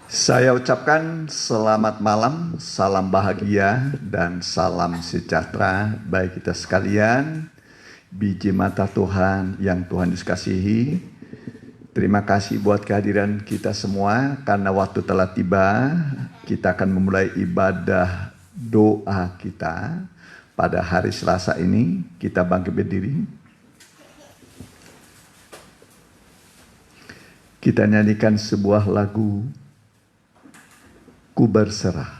Saya ucapkan selamat malam, salam bahagia dan salam sejahtera bagi kita sekalian, biji mata Tuhan yang Tuhan Yesus kasihi. Terima kasih buat kehadiran kita semua, karena waktu telah tiba, kita akan memulai ibadah doa kita pada hari Selasa ini. Kita bangkit berdiri. Kita nyanyikan sebuah lagu, Ku Berserah.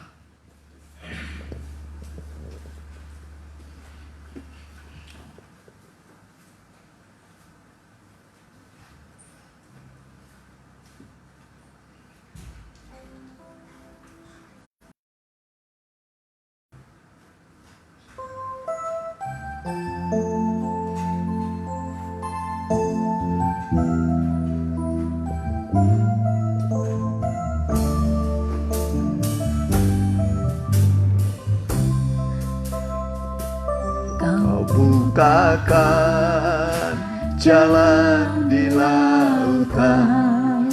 Bukakan jalan di lautan,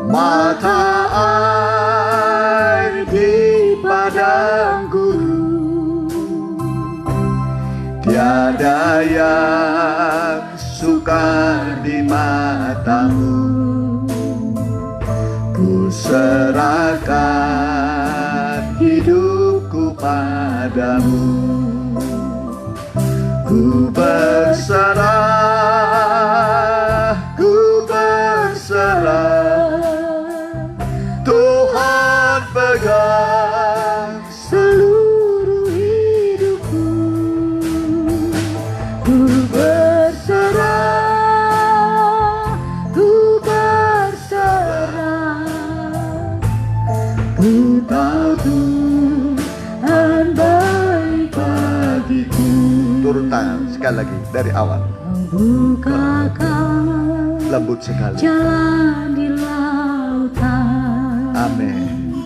mata air di padang gurun. Tiada yang sukar di matamu. Ku serahkan hidupku padamu. Ku berserah, Tuhan pegang seluruh hidupku. Ku berserah, ku tahu Tuhan baik bagiku. Turun tangan sekali lagi dari awal. Bukakan lembut sekali jalan di lautan. Amin.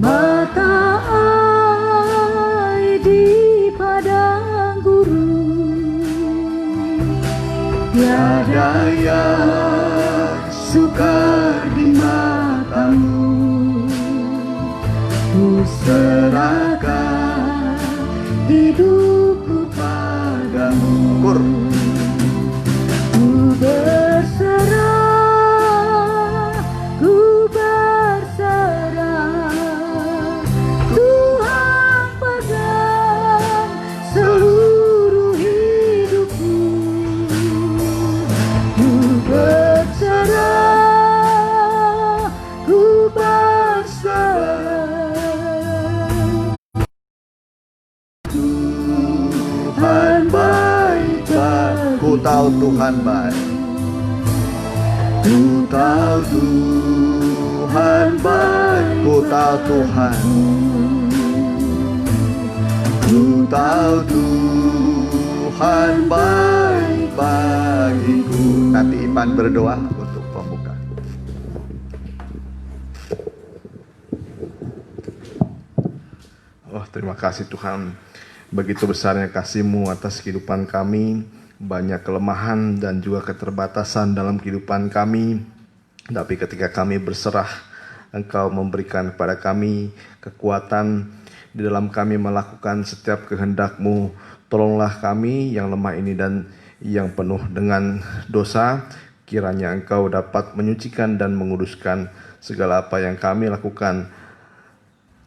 Mata air di padang gurun. Tiada yang sukar di matamu. Ku serahkan hidupku padamu. Ku berserah, Tuhan pegang seluruh hidupku. Ku berserah, Tuhan baik. Ku tahu Tuhan baik. Ku tahu Tuhan baik. Ku tahu Tuhan. Ku tahu Tuhan baik bagiku. Nanti Ipan berdoa untuk pembuka. Oh, terima kasih Tuhan. Begitu besarnya kasih-Mu atas kehidupan kami. Banyak kelemahan dan juga keterbatasan dalam kehidupan kami. Tapi ketika kami berserah, Engkau memberikan kepada kami kekuatan di dalam kami melakukan setiap kehendak-Mu. Tolonglah kami yang lemah ini dan yang penuh dengan dosa. Kiranya Engkau dapat menyucikan dan menguduskan segala apa yang kami lakukan.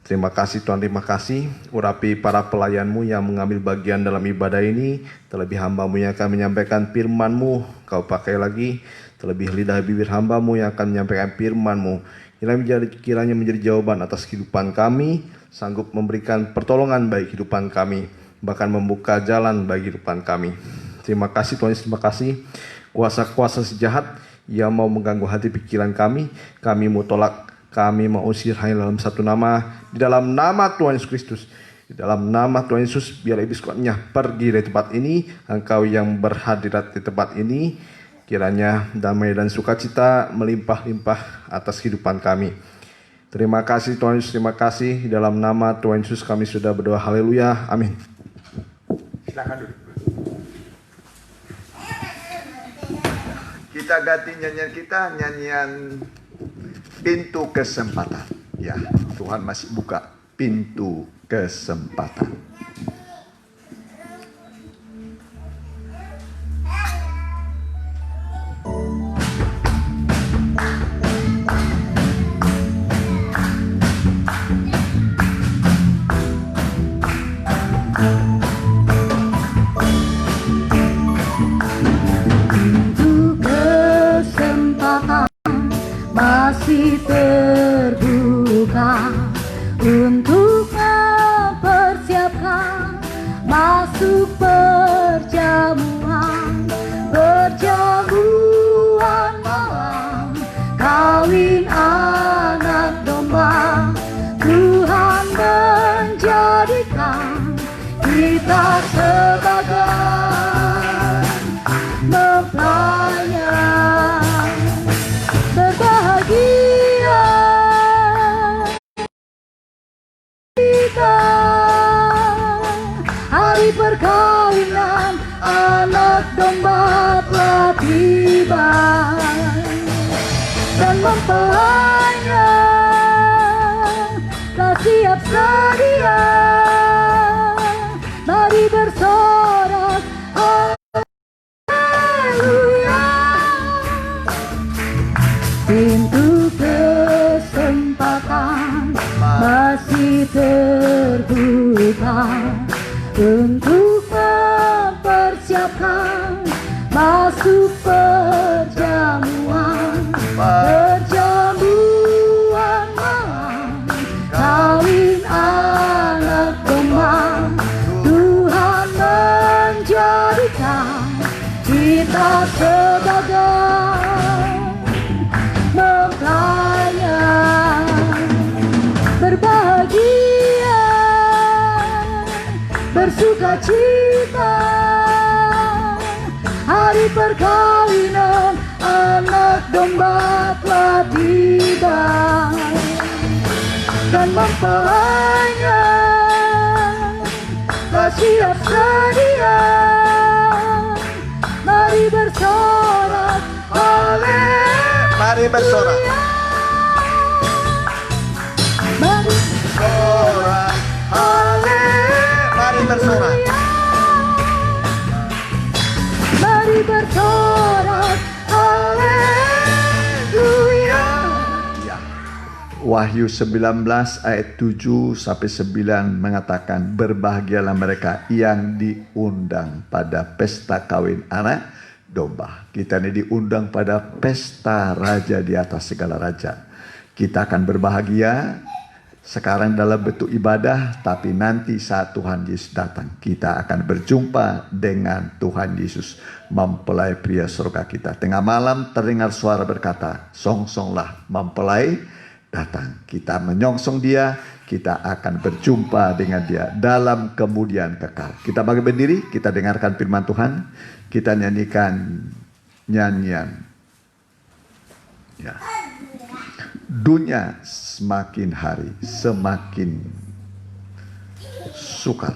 Terima kasih Tuhan, terima kasih. Urapi para pelayan-Mu yang mengambil bagian dalam ibadah ini. Terlebih hamba-Mu yang akan menyampaikan firman-Mu. Kau pakai lagi. Terlebih lidah bibir hamba-Mu yang akan menyampaikan firman-Mu. Kiranya menjadi jawaban atas kehidupan kami. Sanggup memberikan pertolongan bagi kehidupan kami. Bahkan membuka jalan bagi kehidupan kami. Terima kasih Tuhan, terima kasih. Kuasa-kuasa sejahat yang mau mengganggu hati pikiran kami mau tolak. Kami mau usir hanya dalam satu nama, di dalam nama Tuhan Yesus Kristus. Di dalam nama Tuhan Yesus, biar iblis kuatnya pergi dari tempat ini. Engkau yang berhadirat di tempat ini, kiranya damai dan sukacita melimpah-limpah atas kehidupan kami. Terima kasih Tuhan Yesus, terima kasih. Di dalam nama Tuhan Yesus kami sudah berdoa, haleluya, amin. Silakan duduk. Kita ganti nyanyian kita, nyanyian pintu kesempatan. Ya, Tuhan masih buka pintu kesempatan. Pintu kesempatan masih terbuka untuk mempersiapkan masuk perjamuan malam kawin anak domba. Tuhan menjadikan kita sebagai mempelainya. Berbahagia kita, hari perkawinan anak domba telah tiba, dan mempelainya telah siap sedia. Mari bersorak haleluya. Pintu kesempatan masih terbuka untuk mempersiapkan masuk perjamuan malam kawin anak domba. Tuhan menjadikan kita sebagai mempelainya. Berbahagia, bersuka cita, hari perkawinan anak domba telah tiba, dan mempelainya telah siap sedia. Mari bersorak haleluya. Mari bersorak. Mari Sorak. haleluya. Mari bersorak. Mari bersorak haleluya. Ya. Wahyu 19 ayat 7 sampai 9 mengatakan, berbahagialah mereka yang diundang pada pesta kawin anak domba. Kita ini diundang pada pesta raja di atas segala raja. Kita akan berbahagia sekarang dalam bentuk ibadah, tapi nanti saat Tuhan Yesus datang, kita akan berjumpa dengan Tuhan Yesus, mempelai pria surga kita. Tengah malam terdengar suara berkata, songsonglah mempelai datang. Kita menyongsong dia, kita akan berjumpa dengan dia dalam kemudian kekal. Kita bangkit berdiri, kita dengarkan firman Tuhan, kita nyanyikan nyanyian. Ya. Dunia semakin hari semakin sukar.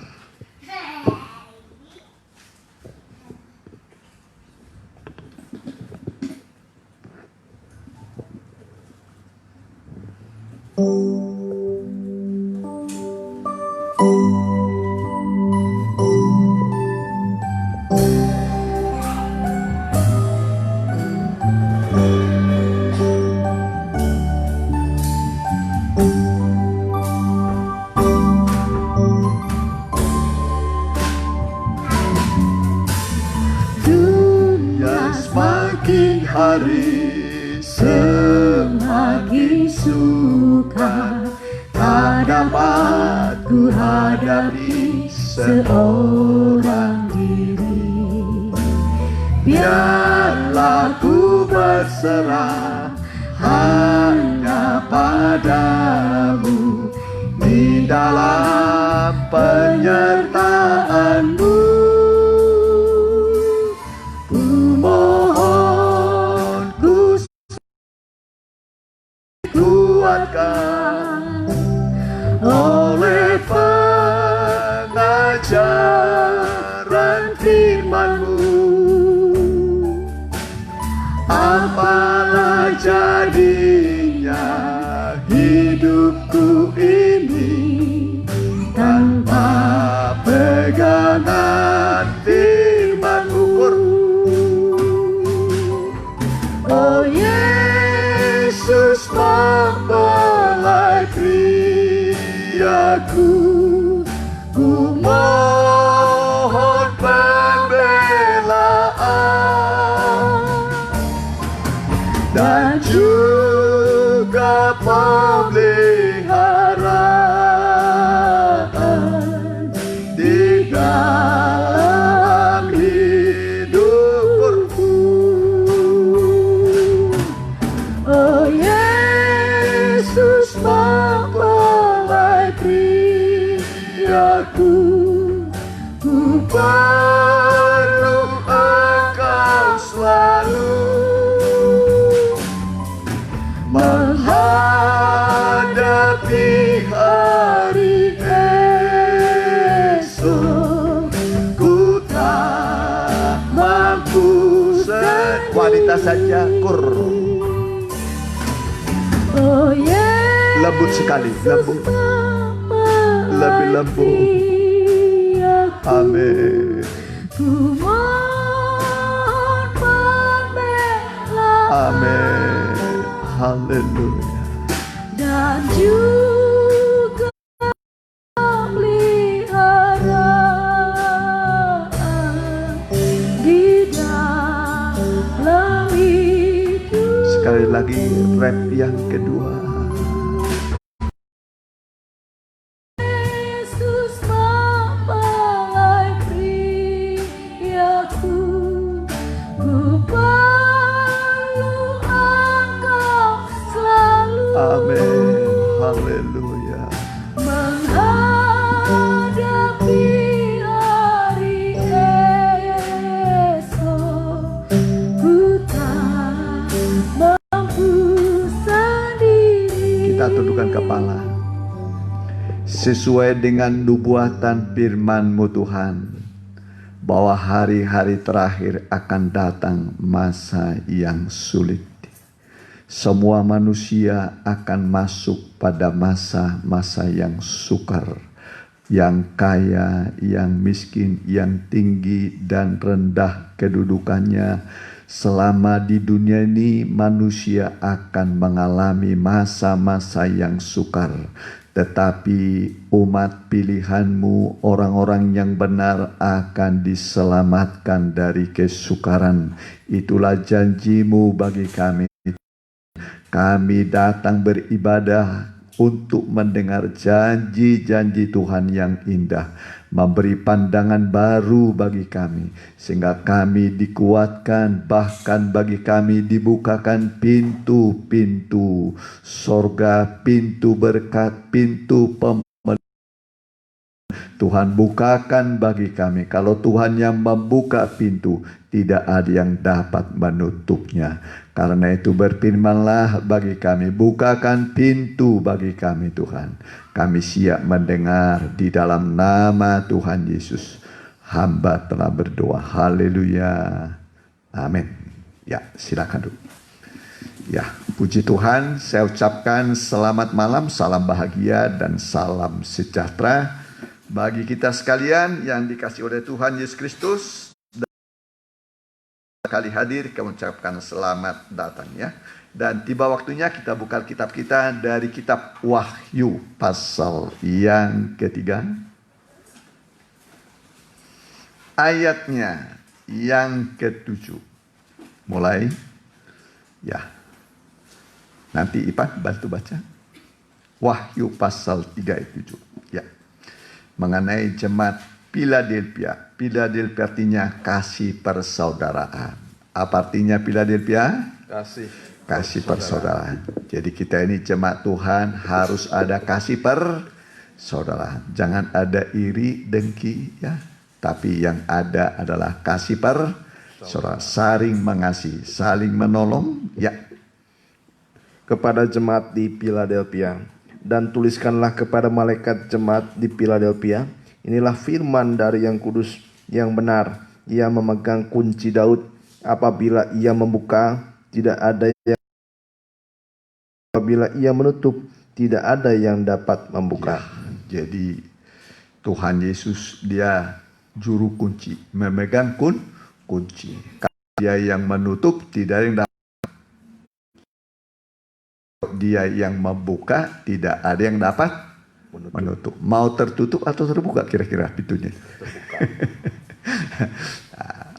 Semakin hari semakin sukar, tak dapat ku hadapi seorang diri. Biarlah ku berserah hanya padamu, di dalam penyertaan-Mu. Kuatkan oleh pengajaran firman-Mu, apalah jadinya hidupku ini tanpa pegangan firman-Mu. Oh Yesus, mempelai priaku, ku mohon pembelaan dan juga pemeliharaan di dalam hidupku. Oh Yesus, mempelai priaku, ku perlu Engkau selalu menghadapi hari esok. Ku tak mampu wanita saja Oh Yesus, lembut sekali, lembut, lebih lembut. Amin. ku mohon pembelaan Amin. Haleluya. dan juga pemeliharaan di dalam hidup. Sekali lagi rap yang kedua. Yesus, mempelai priaku, ku perlu Engkau selalu Amin. Haleluya. menghadapi hari esok. Ku tak mampu sendiri. Kita tundukkan kepala. Sesuai dengan nubuatan firman-Mu Tuhan, bahwa hari-hari terakhir akan datang masa yang sulit. Semua manusia akan masuk pada masa-masa yang sukar. Yang kaya, yang miskin, yang tinggi dan rendah kedudukannya. Selama di dunia ini manusia akan mengalami masa-masa yang sukar. Tetapi umat pilihan-Mu, orang-orang yang benar akan diselamatkan dari kesukaran. Itulah janji-Mu bagi kami. Kami datang beribadah untuk mendengar janji-janji Tuhan yang indah, memberi pandangan baru bagi kami, sehingga kami dikuatkan, bahkan bagi kami dibukakan pintu-pintu sorga, pintu berkat, pintu Tuhan bukakan bagi kami. Kalau Tuhan yang membuka pintu, tidak ada yang dapat menutupnya. Karena itu berfirmanlah bagi kami, bukakan pintu bagi kami Tuhan. Kami siap mendengar di dalam nama Tuhan Yesus. Hamba telah berdoa. Haleluya. Amin. Ya, silakan dulu. Ya, puji Tuhan, saya ucapkan selamat malam, salam bahagia dan salam sejahtera bagi kita sekalian yang dikasihi oleh Tuhan Yesus Kristus. Kali hadir, kami ucapkan selamat datang ya. Dan tiba waktunya kita buka kitab kita dari kitab Wahyu pasal yang ketiga. Ayatnya yang ke-7. Mulai ya. Nanti Ipan bantu baca. Wahyu pasal 3 ayat 7. Ya. Mengenai jemaat Philadelphia. Philadelphia artinya kasih persaudaraan. Apa artinya Philadelphia? Kasih persaudaraan. Jadi kita ini jemaat Tuhan harus ada kasih persaudaraan. Jangan ada iri, dengki ya. Tapi yang ada adalah kasih persaudaraan. Saling mengasihi, saling menolong ya. Kepada jemaat di Philadelphia, dan tuliskanlah kepada malaikat jemaat di Philadelphia, inilah firman dari yang kudus, yang benar. Ia memegang kunci Daud. Apabila ia membuka, tidak ada yang apabila ia menutup, tidak ada yang dapat membuka. Jadi Tuhan Yesus dia juru kunci, memegang kunci. Kalau dia yang menutup, tidak ada yang dapat. Dia yang membuka, tidak ada yang dapat menutup. Mau tertutup atau terbuka kira-kira pintunya? Terbuka.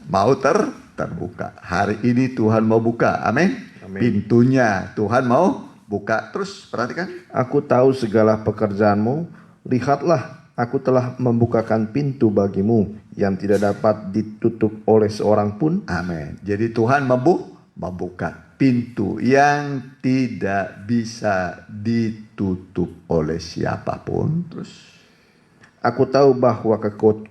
Mau terbuka. Hari ini Tuhan mau buka. Amin. Amin. Pintunya Tuhan mau buka. Terus perhatikan. Aku tahu segala pekerjaanmu. Lihatlah, aku telah membukakan pintu bagimu yang tidak dapat ditutup oleh seorang pun. Amin. Jadi Tuhan membuka pintu yang tidak bisa ditutup oleh siapapun. Terus Aku tahu bahwa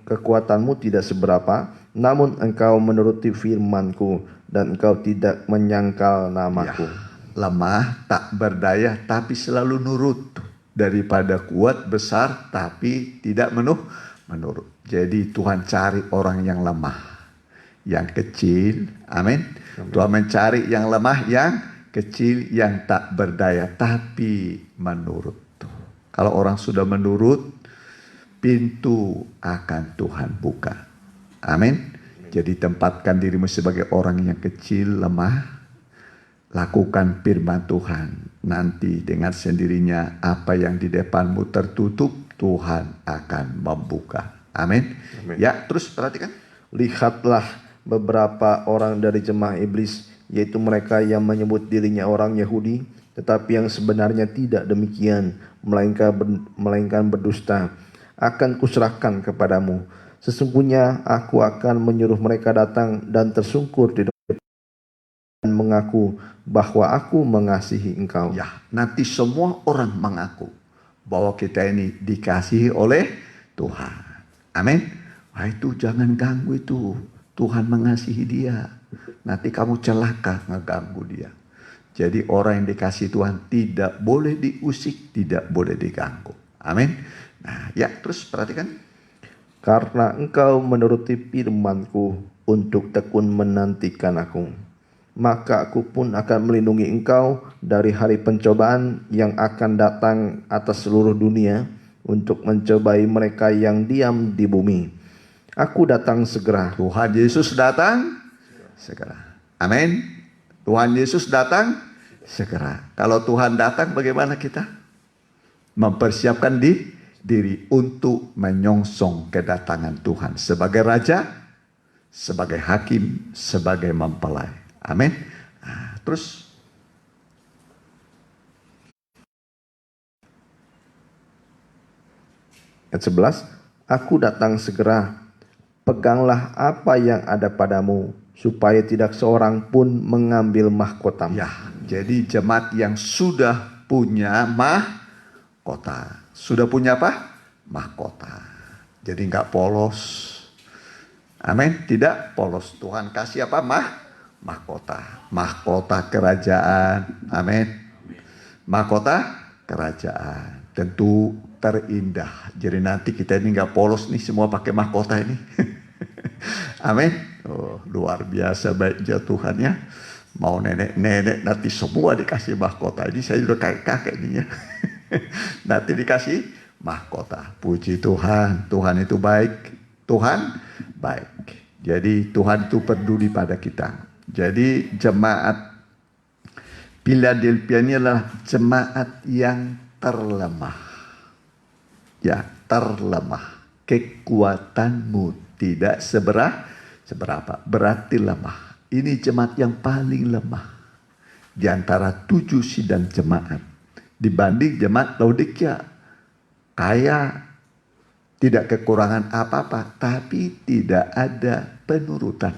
kekuatanmu tidak seberapa, namun engkau menuruti firman-Ku dan engkau tidak menyangkal namaku. lemah, tak berdaya, tapi selalu nurut. Daripada kuat, besar, tapi tidak menurut. Jadi Tuhan cari orang yang lemah, yang kecil. Amin. Tuhan mencari yang lemah, yang kecil, yang tak berdaya, tapi menurut. Kalau orang sudah menurut, pintu akan Tuhan buka. Amin. Jadi tempatkan dirimu sebagai orang yang kecil, lemah. Lakukan firman Tuhan. Nanti dengan sendirinya apa yang di depanmu tertutup, Tuhan akan membuka. Amin. Ya, terus perhatikan. Lihatlah beberapa orang dari jemaah iblis, yaitu mereka yang menyebut dirinya orang Yahudi, tetapi yang sebenarnya tidak demikian, melainkan berdusta. Akan kuserahkan kepadamu. Sesungguhnya aku akan menyuruh mereka datang dan tersungkur di depan dan mengaku bahwa aku mengasihi engkau. Ya, nanti semua orang mengaku bahwa kita ini dikasihi oleh Tuhan. Amin. Wah, itu jangan ganggu itu. Tuhan mengasihi dia. Nanti kamu celaka ngeganggu dia. Jadi orang yang dikasihi Tuhan tidak boleh diusik, tidak boleh diganggu. Amin. Nah, ya, terus perhatikan. Karena engkau menuruti firman-Ku untuk tekun menantikan aku, maka aku pun akan melindungi engkau dari hari pencobaan yang akan datang atas seluruh dunia untuk mencobai mereka yang diam di bumi. Aku datang segera. Tuhan Yesus datang segera. Amin. Tuhan Yesus datang segera. Kalau Tuhan datang, bagaimana kita? Mempersiapkan diri untuk menyongsong kedatangan Tuhan sebagai raja, sebagai hakim, sebagai mempelai. Amin. Nah, terus ayat 11, aku datang segera. Peganglah apa yang ada padamu, supaya tidak seorang pun mengambil mahkotamu. ya, jadi jemaat yang sudah punya mahkota. Sudah punya apa? Mahkota. Jadi nggak polos. Amin. Tidak polos. Tuhan kasih apa? Mahkota. Mahkota kerajaan. Amin. Mahkota kerajaan. Tentu terindah. Jadi nanti kita ini nggak polos nih, semua pakai mahkota ini. Amin. Oh, luar biasa baiknya Tuhan ya. Mau nenek-nenek nanti semua dikasih mahkota. Ini saya udah kayak kakek nih ya. Nanti dikasih mahkota. Puji Tuhan. Tuhan itu baik. Tuhan baik. Jadi Tuhan itu peduli pada kita. Jadi jemaat Philadelphia ini adalah jemaat yang terlemah. Ya, terlemah. Kekuatanmu tidak seberapa. Berarti lemah. Ini jemaat yang paling lemah di antara 7 sidang jemaat. Dibanding jemaat Laodikia, kaya, tidak kekurangan apa-apa, tapi tidak ada penurutan.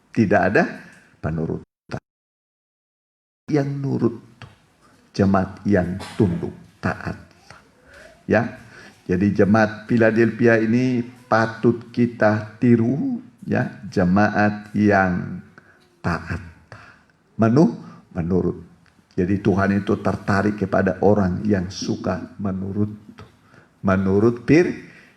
Tidak ada penurutan. Yang nurut, jemaat yang tunduk, taat. Ya, jadi jemaat Philadelphia ini patut kita tiru, ya, jemaat yang taat, menurut. Jadi Tuhan itu tertarik kepada orang yang suka menurut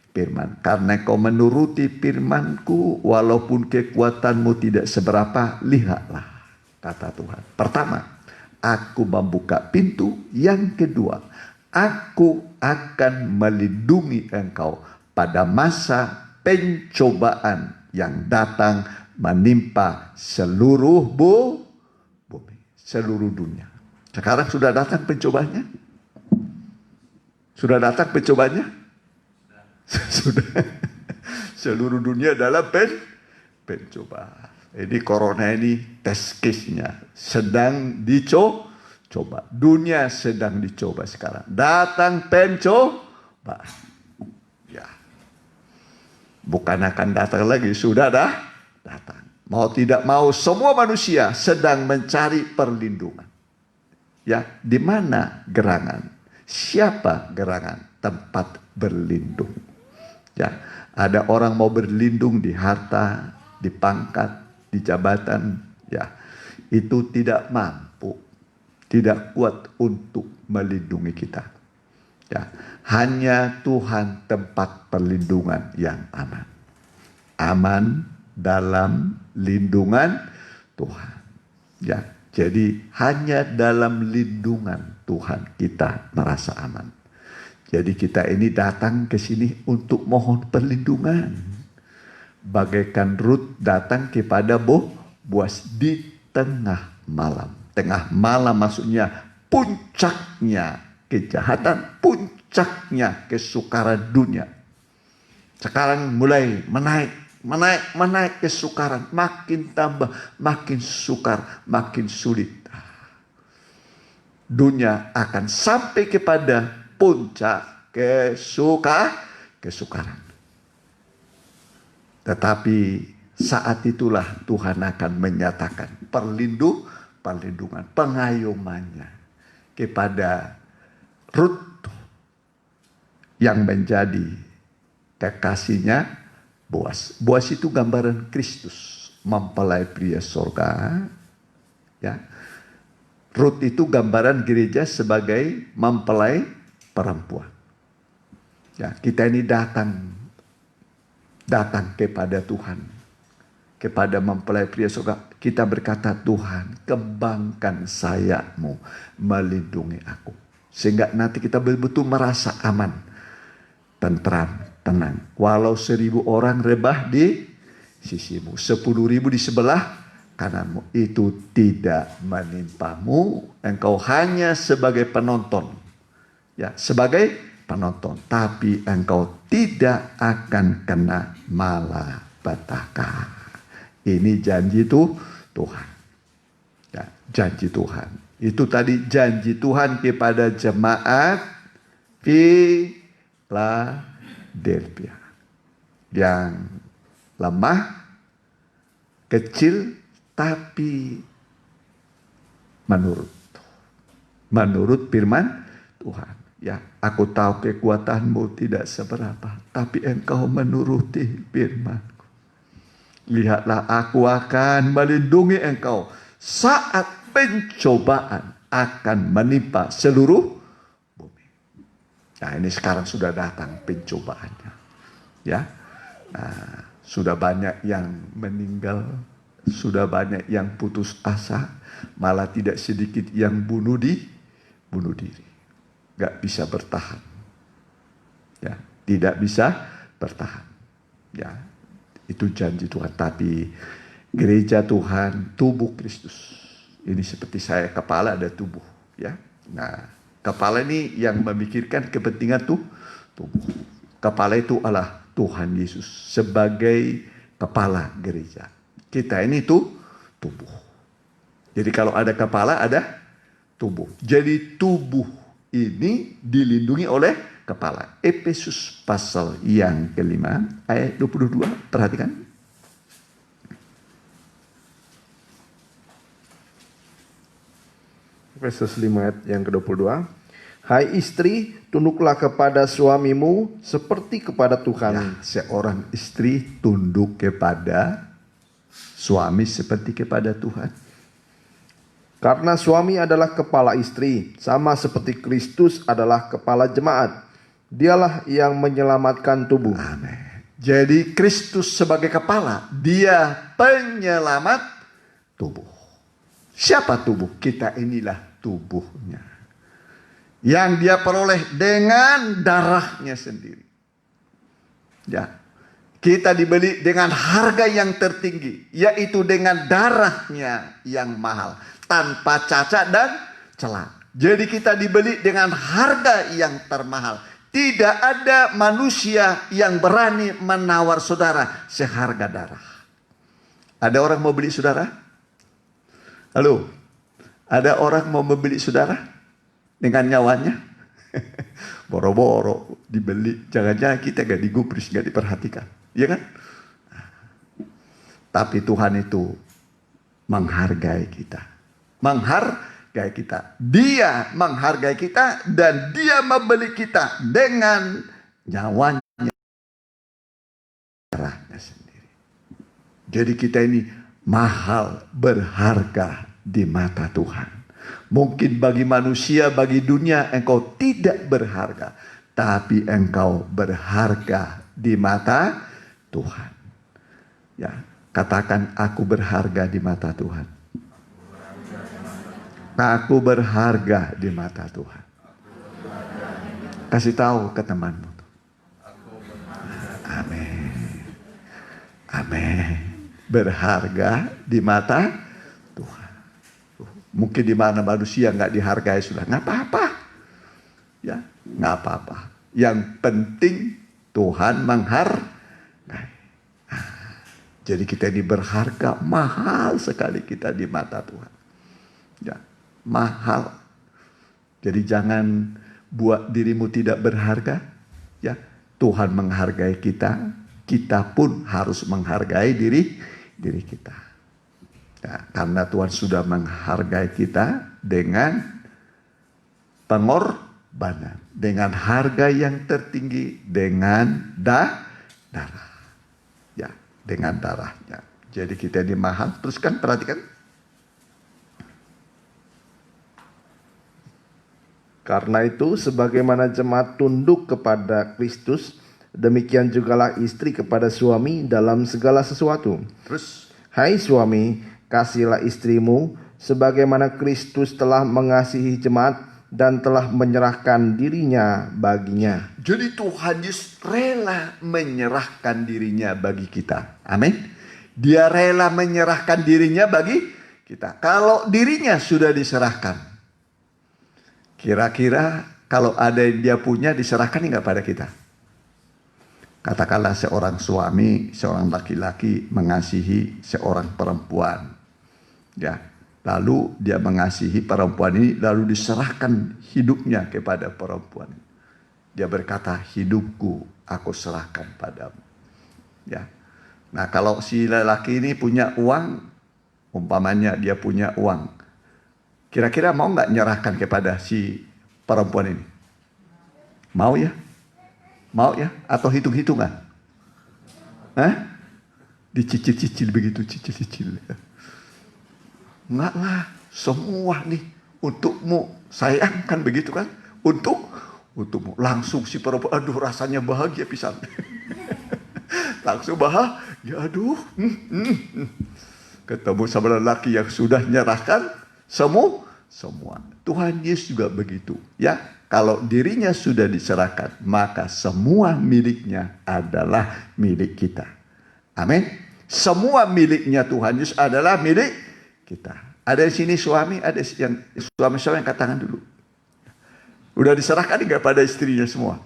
firman. Karena kau menuruti firman-Ku, walaupun kekuatanmu tidak seberapa, lihatlah, kata Tuhan. Pertama, aku membuka pintu. Yang kedua, aku akan melindungi engkau pada masa pencobaan yang datang menimpa seluruh bumi, seluruh dunia. Sekarang sudah datang pencobaannya? Sudah datang pencobaannya? Sudah. Seluruh dunia dalam pencobaan. Ini corona ini test case-nya sedang dicoba. Dunia sedang dicoba sekarang. Datang pencobaan. Ya. Bukan akan datang lagi, sudah datang. Mau tidak mau semua manusia sedang mencari perlindungan. Ya, di mana gerangan? Siapa gerangan? Tempat berlindung. Ya, ada orang mau berlindung di harta, di pangkat, di jabatan, ya. Itu tidak mampu, tidak kuat untuk melindungi kita. Ya, hanya Tuhan tempat perlindungan yang aman. Aman dalam lindungan Tuhan. Ya, jadi hanya dalam lindungan Tuhan kita merasa aman. Jadi kita ini datang ke sini untuk mohon perlindungan. Bagaikan Rut datang kepada Boas di tengah malam. Tengah malam maksudnya puncaknya kejahatan, puncaknya kesukaran dunia. Sekarang mulai menaik kesukaran, makin tambah, makin sukar, makin sulit. Dunia akan sampai kepada puncak kesukaran. Tetapi saat itulah Tuhan akan menyatakan perlindungan, pengayomannya kepada Rut yang menjadi kekasihnya Boas. Boas itu gambaran Kristus, mempelai pria sorga. Ya. Rut itu gambaran gereja sebagai mempelai perempuan. Ya, kita ini datang kepada Tuhan, kepada mempelai pria sorga. Kita berkata, Tuhan, kembangkan sayapmu melindungi aku. Sehingga nanti kita betul-betul merasa aman, tentram, tenang. Walau 1000 orang rebah di sisimu, 10.000 di sebelah kananmu, itu tidak menimpamu. Engkau hanya sebagai penonton. Ya, sebagai penonton. Tapi engkau tidak akan kena malapetaka. Ini janji Tuhan. Ya, janji Tuhan. Itu tadi janji Tuhan kepada jemaat Philadelphia yang lemah, kecil, tapi menurut firman Tuhan. Ya, aku tahu kekuatanmu tidak seberapa, tapi engkau menuruti firman-Ku. Lihatlah, aku akan melindungi engkau saat pencobaan akan menimpa seluruh bumi. Nah, ini sekarang sudah datang pencobaannya. Ya, nah, sudah banyak yang meninggal, sudah banyak yang putus asa, malah tidak sedikit yang bunuh diri. Gak bisa bertahan. Ya, tidak bisa bertahan. Ya, itu janji Tuhan. Tapi gereja Tuhan, tubuh Kristus. Ini seperti saya, kepala ada tubuh. Ya, nah, kepala ini yang memikirkan kepentingan tubuh. Kepala itu adalah Tuhan Yesus sebagai kepala gereja. Kita ini tubuh. Jadi kalau ada kepala, ada tubuh. Jadi tubuh ini dilindungi oleh kepala. Efesus pasal yang kelima ayat 22. Perhatikan. Efesus 5 ayat yang ke-22. Hai istri, tunduklah kepada suamimu seperti kepada Tuhan. Ya, seorang istri tunduk kepada suami seperti kepada Tuhan. Karena suami adalah kepala istri, sama seperti Kristus adalah kepala jemaat. Dialah yang menyelamatkan tubuh. Amin. Jadi Kristus sebagai kepala, dia penyelamat tubuh. Siapa tubuh? Kita inilah tubuhnya. Yang dia peroleh dengan darahnya sendiri. Ya. Kita dibeli dengan harga yang tertinggi, yaitu dengan darahnya yang mahal, tanpa cacat dan celah. Jadi kita dibeli dengan harga yang termahal. Tidak ada manusia yang berani menawar saudara seharga darah. Ada orang mau beli saudara? Halo? Ada orang mau membeli saudara dengan nyawanya? Boro-boro dibeli. Jangan-jangan kita gak digubris, gak diperhatikan. Iya kan? Tapi Tuhan itu menghargai kita. Menghargai kita. Dia menghargai kita dan dia membeli kita dengan nyawanya, darahnya sendiri. Jadi kita ini mahal, berharga di mata Tuhan. Mungkin bagi manusia, bagi dunia engkau tidak berharga. Tapi engkau berharga di mata Tuhan. Ya, katakan aku berharga di mata Tuhan. Aku berharga di mata Tuhan. Kasih tahu ke temanmu. Amin. Amin. Berharga di mata Tuhan. Mungkin di mana manusia nggak dihargai sudah, nggak apa-apa. Ya, nggak apa-apa. Yang penting Tuhan menghargai. Jadi kita ini berharga, mahal sekali kita di mata Tuhan. Ya, mahal. Jadi jangan buat dirimu tidak berharga. Ya, Tuhan menghargai kita, kita pun harus menghargai diri kita. Ya, karena Tuhan sudah menghargai kita dengan pengorbanan, dengan harga yang tertinggi, dengan darah. Ya, dengan darahnya. Jadi kita ini mahal. Teruskan, perhatikan. Karena itu, sebagaimana jemaat tunduk kepada Kristus, demikian jugalah istri kepada suami dalam segala sesuatu. Terus, Hai suami, kasihilah istrimu, sebagaimana Kristus telah mengasihi jemaat dan telah menyerahkan dirinya baginya. jadi Tuhan Yesus rela menyerahkan dirinya bagi kita. Amin. Dia rela menyerahkan dirinya bagi kita. Kalau dirinya sudah diserahkan, kira-kira kalau ada yang dia punya diserahkan enggak pada kita? Katakanlah seorang suami, seorang laki-laki mengasihi seorang perempuan. Ya. Lalu dia mengasihi perempuan ini, lalu diserahkan hidupnya kepada perempuan. Dia berkata, hidupku aku serahkan padamu. Ya. Nah, kalau si lelaki ini punya uang, umpamanya dia punya uang, kira-kira mau nggak nyerahkan kepada si perempuan ini? Mau ya? Mau ya? Atau hitung-hitungan? Dicicil-cicil begitu, cicil-cicil. Enggak lah, semua nih untukmu, sayang kan begitu kan? Untukmu. Langsung si perempuan, aduh rasanya bahagia pisan. Langsung bahagia, aduh. Ketemu sama lelaki yang sudah nyerahkan semua. Tuhan Yesus juga begitu. Ya, kalau dirinya sudah diserahkan, maka semua miliknya adalah milik kita. Amin. Semua miliknya Tuhan Yesus adalah milik kita. Ada di sini suami, ada yang suami-suami yang angkat tangan dulu. Udah diserahkan enggak pada istrinya semua?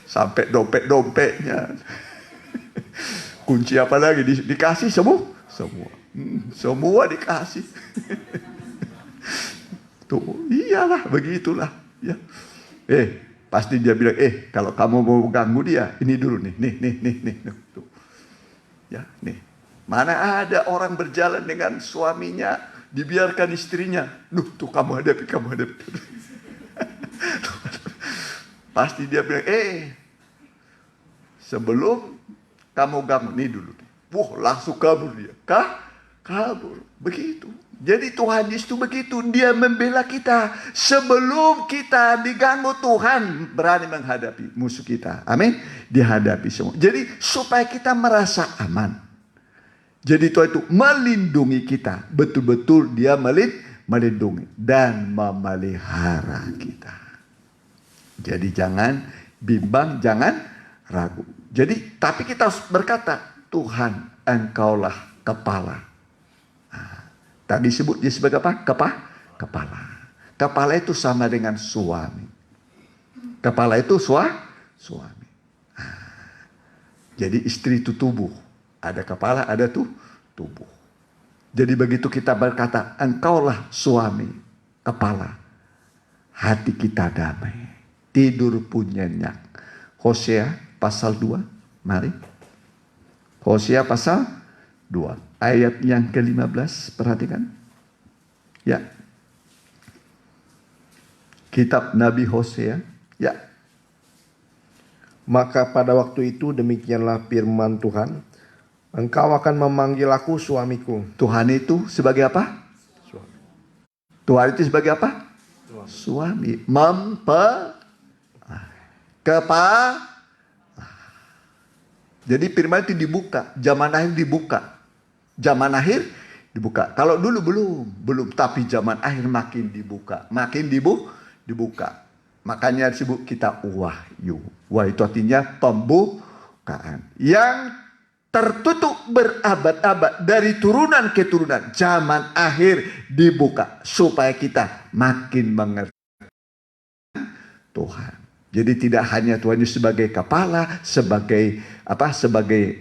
Sampai dompet-dompetnya. Kunci apa lagi dikasih semua? Semua dikasih. Tuh, iyalah begitulah, ya. Pasti dia bilang, kalau kamu mau ganggu dia, ini dulu nih. Tuh. Ya, nih. Mana ada orang berjalan dengan suaminya, dibiarkan istrinya. Tuh kamu hadapi. Pasti dia bilang, sebelum kamu ganggu, nih dulu. Langsung kabur dia. Kabur. Begitu. Jadi Tuhan Yesus itu begitu. Dia membela kita. Sebelum kita diganggu, Tuhan berani menghadapi musuh kita. Amin. Dihadapi semua. Jadi supaya kita merasa aman. Jadi Tuhan itu melindungi kita. Betul-betul dia melindungi dan memelihara kita. Jadi jangan bimbang, jangan ragu. Jadi tapi kita harus berkata, Tuhan Engkaulah kepala. Nah, tadi sebut dia sebagai apa? Kepala. Kepala itu sama dengan suami. Kepala itu suami. Nah, jadi istri itu tubuh. Ada kepala, ada tubuh. Jadi begitu kita berkata, Engkaulah suami, kepala. Hati kita damai. Tidur pun nyenyak. Hosea pasal 2. Mari. Hosea pasal 2. Ayat yang ke-15. Perhatikan. Ya. Kitab Nabi Hosea. Ya. Maka pada waktu itu demikianlah firman Tuhan. Engkau akan memanggil aku suamiku. Tuhan itu sebagai apa? Suami. Tuhan itu sebagai apa? Suami. Jadi firman itu dibuka. Zaman akhir dibuka. Zaman akhir dibuka. Kalau dulu belum. Tapi zaman akhir makin dibuka. Makin dibuka. Makanya disebut kita wahyu. Wahyu itu artinya pembukaan. Yang tertutup berabad-abad dari turunan ke turunan. Zaman akhir dibuka. Supaya kita makin mengerti Tuhan. Jadi tidak hanya Tuhan sebagai kepala, sebagai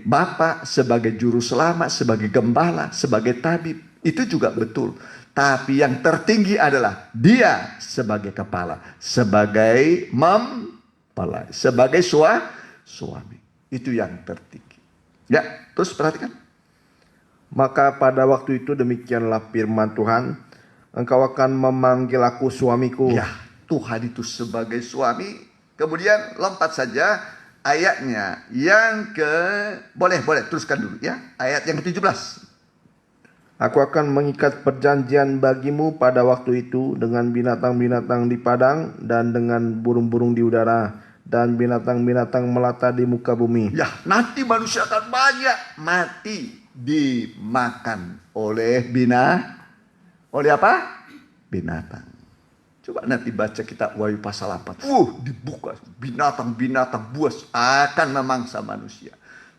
bapak, sebagai juru selamat, sebagai gembala, sebagai tabib. Itu juga betul. Tapi yang tertinggi adalah dia sebagai kepala, sebagai mempelai, sebagai suami. Itu yang tertinggi. Ya, terus perhatikan. Maka pada waktu itu demikianlah firman Tuhan. Engkau akan memanggil aku suamiku. Ya, Tuhan itu sebagai suami. Kemudian lompat saja ayatnya yang boleh teruskan dulu ya. Ayat yang ke-17. Aku akan mengikat perjanjian bagimu pada waktu itu dengan binatang-binatang di padang dan dengan burung-burung di udara dan binatang-binatang melata di muka bumi. Ya, nanti manusia akan banyak mati dimakan oleh oleh apa? Binatang. Coba nanti baca kitab Wahyu pasal 4. Dibuka binatang-binatang buas akan memangsa manusia.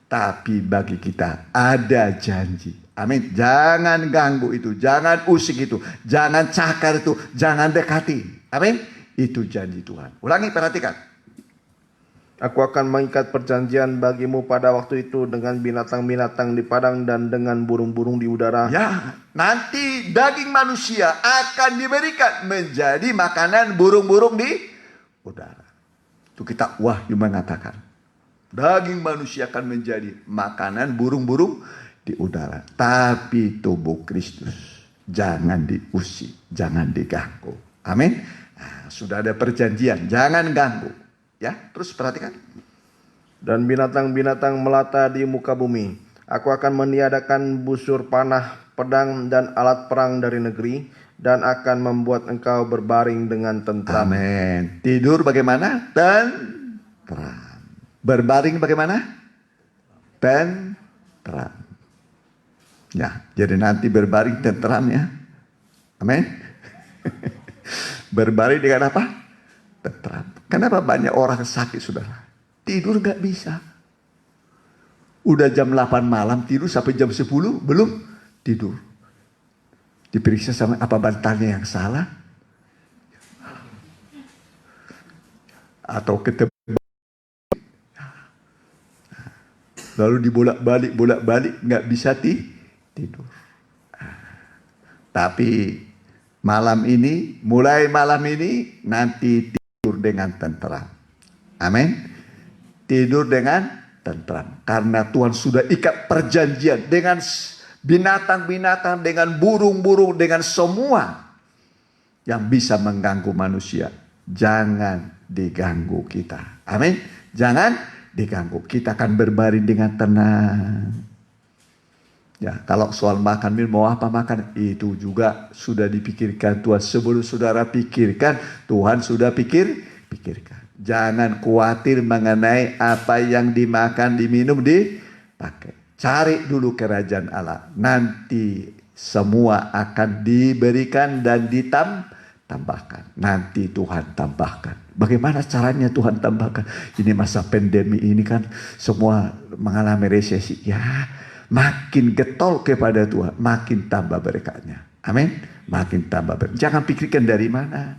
Tapi bagi kita ada janji. Amin. Jangan ganggu itu, jangan usik itu, jangan cakar itu, jangan dekati. Amin. Itu janji Tuhan. Ulangi, perhatikan. Aku akan mengikat perjanjian bagimu pada waktu itu dengan binatang-binatang di padang dan dengan burung-burung di udara. Ya, nanti daging manusia akan diberikan menjadi makanan burung-burung di udara. Itu kitab Wahyu mengatakan. Daging manusia akan menjadi makanan burung-burung di udara. Tapi tubuh Kristus jangan diusik, jangan diganggu. Amin. Nah, sudah ada perjanjian, jangan ganggu. Ya, terus perhatikan. Dan binatang-binatang melata di muka bumi. Aku akan meniadakan busur panah, pedang, dan alat perang dari negeri. Dan akan membuat engkau berbaring dengan tentram. Amin. Tidur bagaimana? Tentram. Berbaring bagaimana? Tentram. Ya, jadi nanti berbaring tentram ya. Amin. Berbaring dengan apa? Tentram. Kenapa banyak orang sakit, saudara? Tidur nggak bisa. Udah jam 8 malam tidur sampai jam 10 belum tidur. Diperiksa sama apa bantalnya yang salah? Atau ketebak. Lalu dibolak-balik nggak bisa tidur. Tapi mulai malam ini nanti tidur dengan tentram. Amin. Tidur dengan tentram. Karena Tuhan sudah ikat perjanjian dengan binatang-binatang, dengan burung-burung, dengan semua yang bisa mengganggu manusia. Jangan diganggu kita. Amin. Jangan diganggu. Kita akan berbaring dengan tenang. Ya, kalau soal makan minum mau apa makan, itu juga sudah dipikirkan Tuhan. Sebelum saudara pikirkan, Tuhan sudah pikirkan. Jangan khawatir mengenai apa yang dimakan, diminum, dipakai. Cari dulu kerajaan Allah. Nanti semua akan diberikan dan ditambahkan. Nanti Tuhan tambahkan. Bagaimana caranya Tuhan tambahkan? Ini masa pandemi ini kan semua mengalami resesi. Ya, makin getol kepada Tuhan, makin tambah berkatnya. Amin. Makin tambah berkat. Jangan pikirkan dari mana.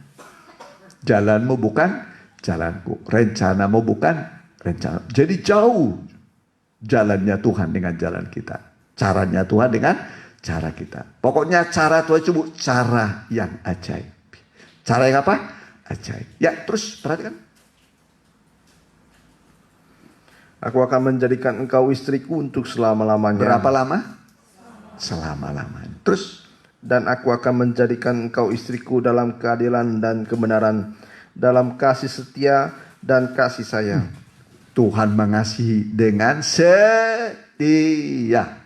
Jalanmu bukan jalanku. Rencanamu bukan rencana. Jadi jauh jalannya Tuhan dengan jalan kita. Caranya Tuhan dengan cara kita. Pokoknya cara Tuhan itu cara yang ajaib. Cara yang apa? Ajaib. Ya, terus perhatikan. Aku akan menjadikan engkau istriku untuk selama-lamanya. Berapa lama? Selama-lamanya. Terus? Dan aku akan menjadikan engkau istriku dalam keadilan dan kebenaran, dalam kasih setia dan kasih sayang. Tuhan mengasihi dengan setia,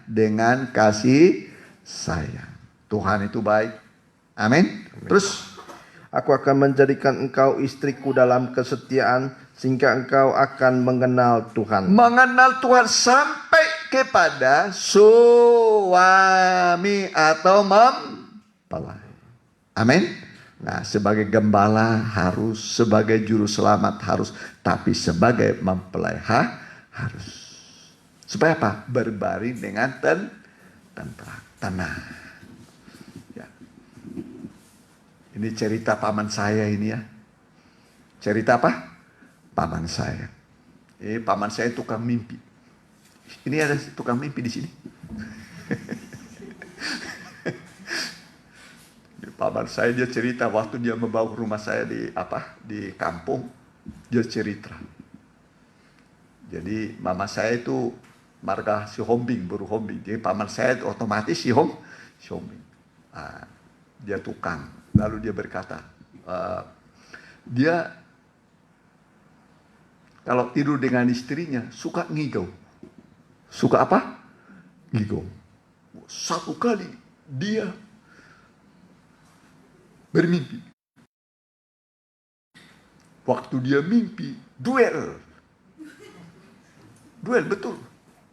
dengan kasih sayang. Tuhan itu baik. Amin. Terus? Aku akan menjadikan engkau istriku dalam kesetiaan, sehingga engkau akan mengenal Tuhan. Mengenal Tuhan sampai kepada suami atau mempelai. Amin. Nah, sebagai gembala harus, sebagai juru selamat harus, tapi sebagai mempelai harus. Supaya apa? Berbaring dengan tenang. Ya. Ini cerita paman saya ini ya. Cerita apa? Paman saya. Paman saya tukang mimpi. Ini ada tukang mimpi di sini. Paman saya dia cerita waktu dia membawa ke rumah saya di kampung, dia cerita. Jadi mama saya itu marga si Hombing, baru Hombing. Jadi paman saya itu otomatis si Hombing. Dia tukang. Lalu dia berkata, dia kalau tidur dengan istrinya suka ngigau. Suka apa? Ngigau. Satu kali dia bermimpi. Waktu dia mimpi, duel. Duel, betul.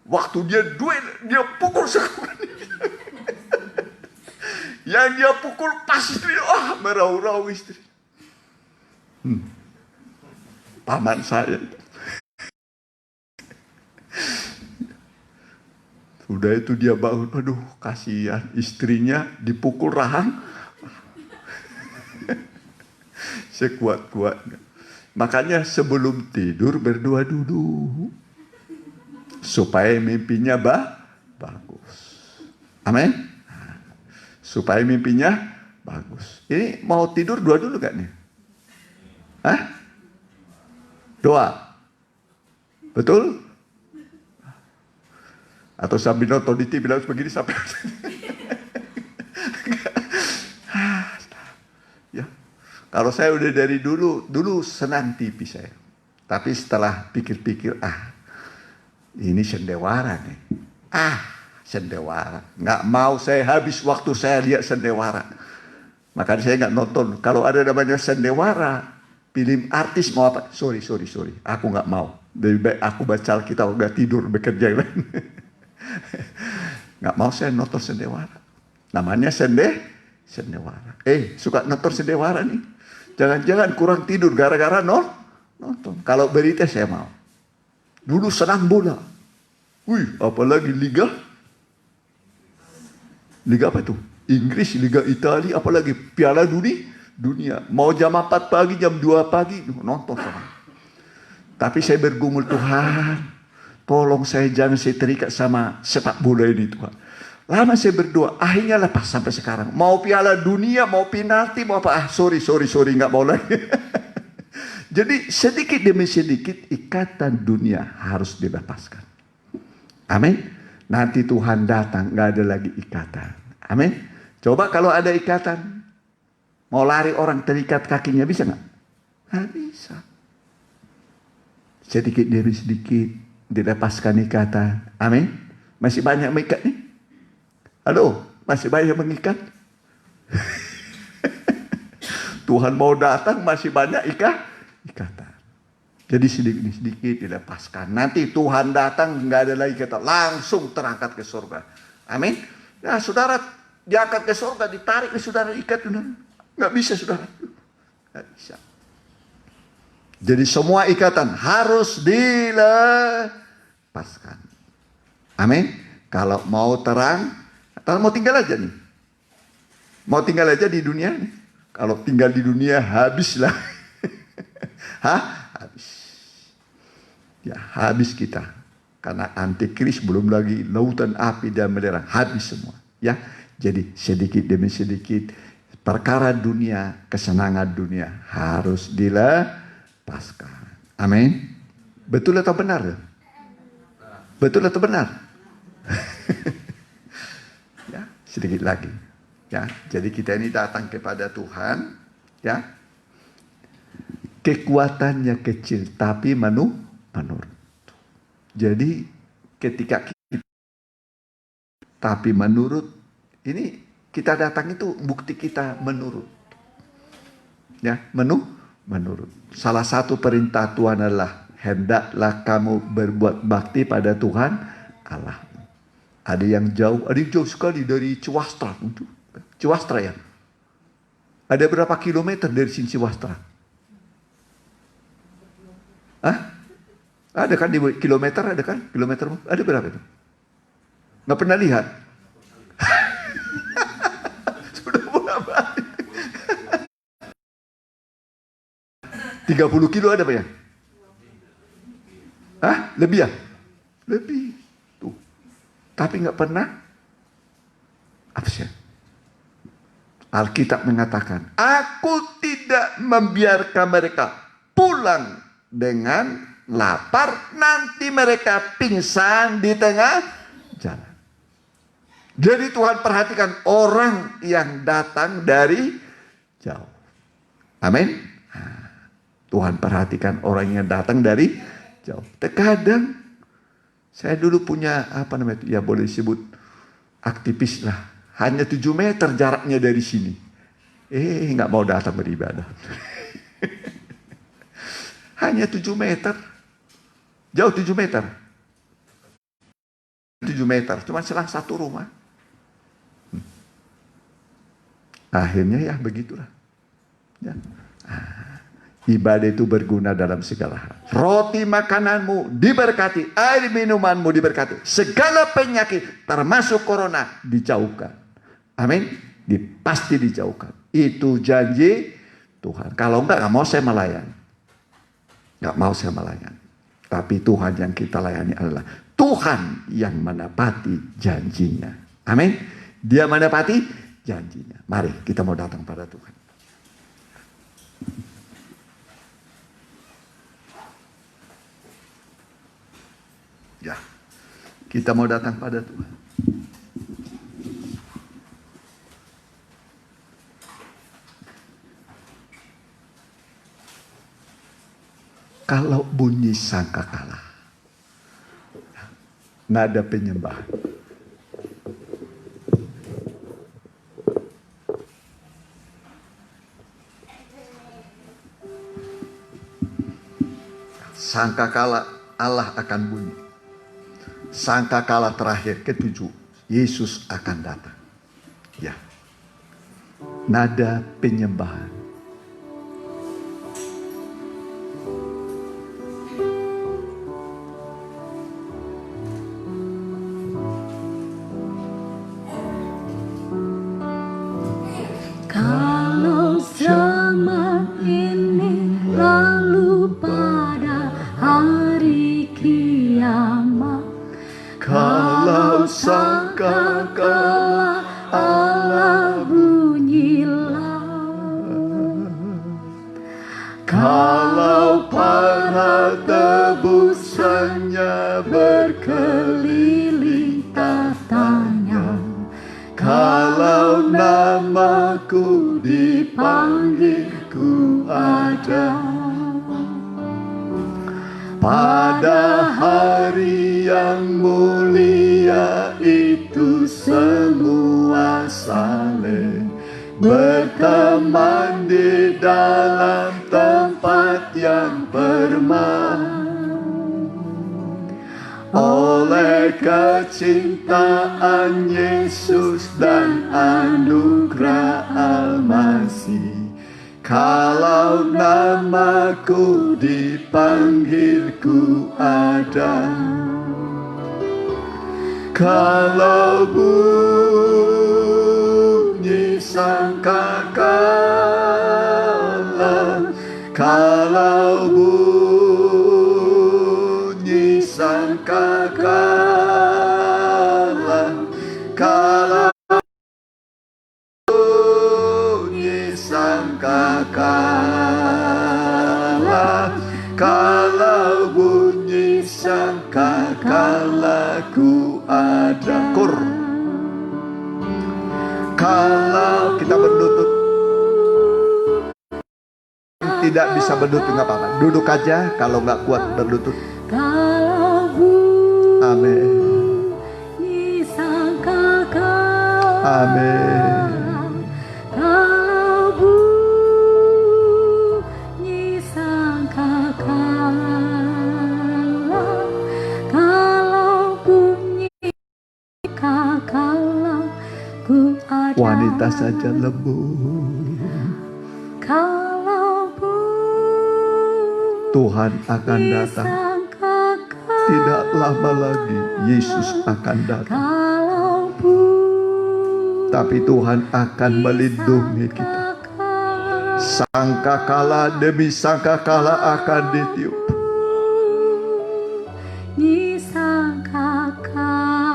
Waktu dia duel, dia pukul sekali. Yang dia pukul pas istri, merau-rau istri. Paman saya. Sudah itu dia bangun, aduh kasihan istrinya dipukul rahang. Sekuat-kuatnya. Makanya sebelum tidur berdoa dulu. Supaya mimpinya bagus. Amin. Supaya mimpinya bagus. Ini mau tidur doa dulu gak nih? Hah? Doa. Betul? Atau sambil nonton di TV bilang begini sampai. Ya. Kalau saya udah dari dulu senang TV saya. Tapi setelah pikir-pikir, ini sendewara nih. Sendewara. Nggak mau saya habis waktu saya lihat sendewara. Makanya saya nggak nonton. Kalau ada namanya sendewara, film artis mau apa? Sorry. Aku nggak mau. Lebih baik aku baca Alkitab, nggak tidur, bekerja yang lain. Nggak mau saya nonton sendewara. Namanya sendewara. Suka nonton sendewara nih. Jangan-jangan kurang tidur gara-gara nonton. Kalau berita saya mau. Dulu senang bola. Apalagi Liga apa itu? Inggris, Liga Italia, apalagi Piala Dunia. Mau jam 4 pagi, jam 2 pagi, nonton sama. Tapi saya bergumul, Tuhan, tolong saya jangan saya terikat sama sepak bola ini, Tuhan. Lama saya berdoa, akhirnya lepas sampai sekarang. Mau Piala Dunia, mau penalti, mau apa? Sorry, nggak mau lagi. Jadi sedikit demi sedikit ikatan dunia harus dilepaskan. Amin. Nanti Tuhan datang, nggak ada lagi ikatan. Amin. Coba kalau ada ikatan, mau lari orang terikat kakinya bisa nggak? Nggak bisa. Sedikit demi sedikit dilepaskan ikatan. Amin. Masih banyak mengikat nih. Halo, masih banyak mengikat. Tuhan mau datang masih banyak ikatan. Jadi sedikit demi sedikit dilepaskan. Nanti Tuhan datang, nggak ada lagi kata, langsung terangkat ke surga. Amin. Ya saudara, diangkat ke surga, ditarik ke saudara, ikat. Nggak bisa saudara. Nggak bisa. Jadi semua ikatan harus dilepaskan. Amin. Kalau mau terang, kalau mau tinggal aja nih. Mau tinggal aja di dunia nih. Kalau tinggal di dunia habislah. Hah? Habis. Ya habis kita. Karena antikris belum lagi lautan api dan belerang. Habis semua. Ya. Jadi sedikit demi sedikit perkara dunia, kesenangan dunia harus dilepaskan. Amin. Betul atau benar? Betul atau benar? Ya, sedikit lagi. Ya, jadi kita ini datang kepada Tuhan, ya. Kekuatannya kecil tapi menurut. Jadi ketika kita tapi menurut, ini kita datang itu bukti kita menurut. Ya, menurut. Salah satu perintah Tuhan adalah hendaklah kamu berbuat bakti pada Tuhan Allah. Ada yang jauh sekali dari Ciwastra. Ciwastra ya. Ada berapa kilometer dari sini Ciwastra? Hah? Ada kan di kilometer, ada kan? Kilometer ada berapa itu? Nggak pernah lihat. Sudah berapa? 30 kilo ada Pak ya? Hah? Lebih ya? Lebih. Tuh. Tapi nggak pernah. Apa sih? Alkitab mengatakan, aku tidak membiarkan mereka pulang dengan lapar, nanti mereka pingsan di tengah jalan. Jadi Tuhan perhatikan orang yang datang dari jauh. Amin. Tuhan perhatikan orang yang datang dari jauh. Terkadang saya dulu punya ya boleh disebut aktivis lah. Hanya 7 meter jaraknya dari sini. Nggak mau datang beribadah. Hanya 7 meter. Jauh 7 meter. 7 meter. Cuma selang satu rumah. Akhirnya ya begitulah. Ya. Ibadah itu berguna dalam segala hal. Roti makananmu diberkati. Air minumanmu diberkati. Segala penyakit termasuk corona dijauhkan. Amin. Pasti dijauhkan. Itu janji Tuhan. Kalau enggak mau saya melayani. Enggak mau saya melayani. Tapi Tuhan yang kita layani adalah Tuhan yang menepati janjinya. Amin. Dia menepati janjinya. Mari kita mau datang pada Tuhan. Ya. Kita mau datang pada Tuhan. Kalau bunyi sangkakala, nada penyembahan. Sangkakala Allah akan bunyi. Sangkakala terakhir ke-7, Yesus akan datang. Ya. Nada penyembahan. Kalau zaman ini lalu pada hari kiamat, kalau sangkakala Allah bunyilah, kalau para tebusannya berkeliling tatanya, kalau namaku dipanggil ku ada. Pada hari yang mulia itu semua saling berteman di dalam tempat yang permai. kecintaan Yesus dan anugerah Al-Masih. Kalau namaku dipanggil ku ada. Kalau bunyi sangkakala, kalau bunyi sangkakala, kalau bunyi sangkakala, kalau bunyi sangkakala ku ada. Kur. Kalau kita berlutut, tidak bisa berlutut nggak apa-apa. Duduk aja kalau nggak kuat berlutut. Amin. Amin. Wanita saja lembut. Tuhan akan datang. Tidak lama lagi Yesus akan datang. Tapi Tuhan akan melindungi kita. Sangkakala demi sangkakala akan ditiup.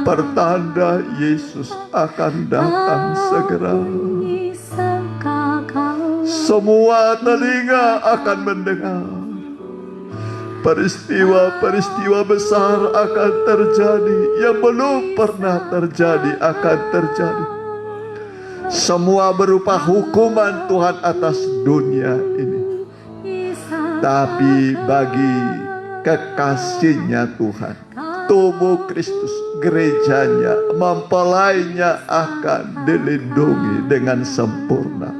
Pertanda Yesus akan datang segera. Semua telinga akan mendengar. Peristiwa-peristiwa besar akan terjadi. Yang belum pernah terjadi akan terjadi. Semua berupa hukuman Tuhan atas dunia ini. Tapi bagi kekasihnya Tuhan, tubuh Kristus, gerejanya, mempelainya akan dilindungi dengan sempurna.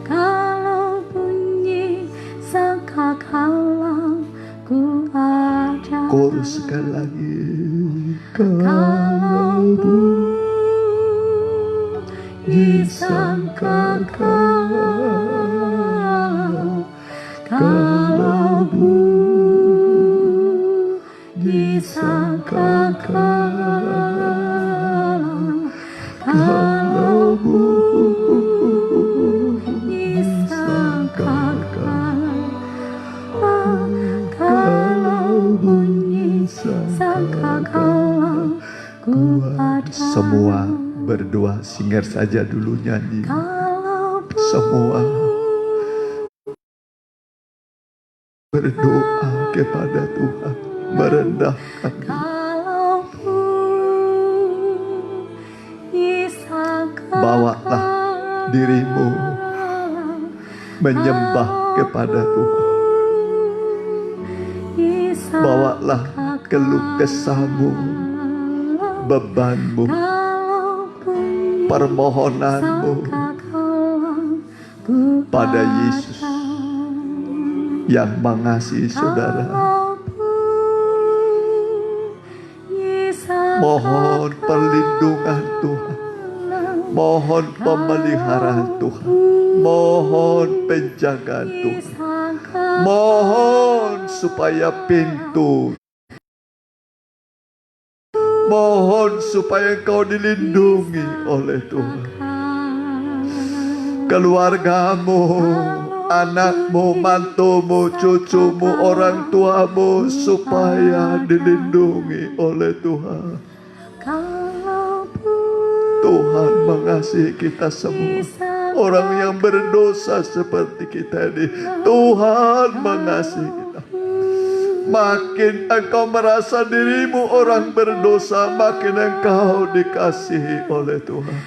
Kalau bunyi sangkakala ku ada. Chorus sekali lagi. Kalau bunyi sangkakala, kalau bunyi sangkakala, kalau bunyi sangkakala, kalau bunyi sangkakala ku ada. Semua berdua, singer saja dulu nyanyi. Semua berdoa kepada Tuhan, merendahkan diri. Bawalah dirimu menyembah kepada Tuhan. Bawalah keluh kesahmu, bebanmu, permohonanmu pada Yesus yang mengasihi saudara. Mohon perlindungan Tuhan, mohon pemeliharaan Tuhan, mohon penjagaan Tuhan, mohon supaya pintu, mohon supaya engkau dilindungi oleh Tuhan. Keluargamu, anakmu, mantumu, cucumu, orang tuamu supaya dilindungi oleh Tuhan. Tuhan mengasihi kita semua. Orang yang berdosa seperti kita ini, Tuhan mengasihi kita. Makin engkau merasa dirimu orang berdosa, makin engkau dikasihi oleh Tuhan.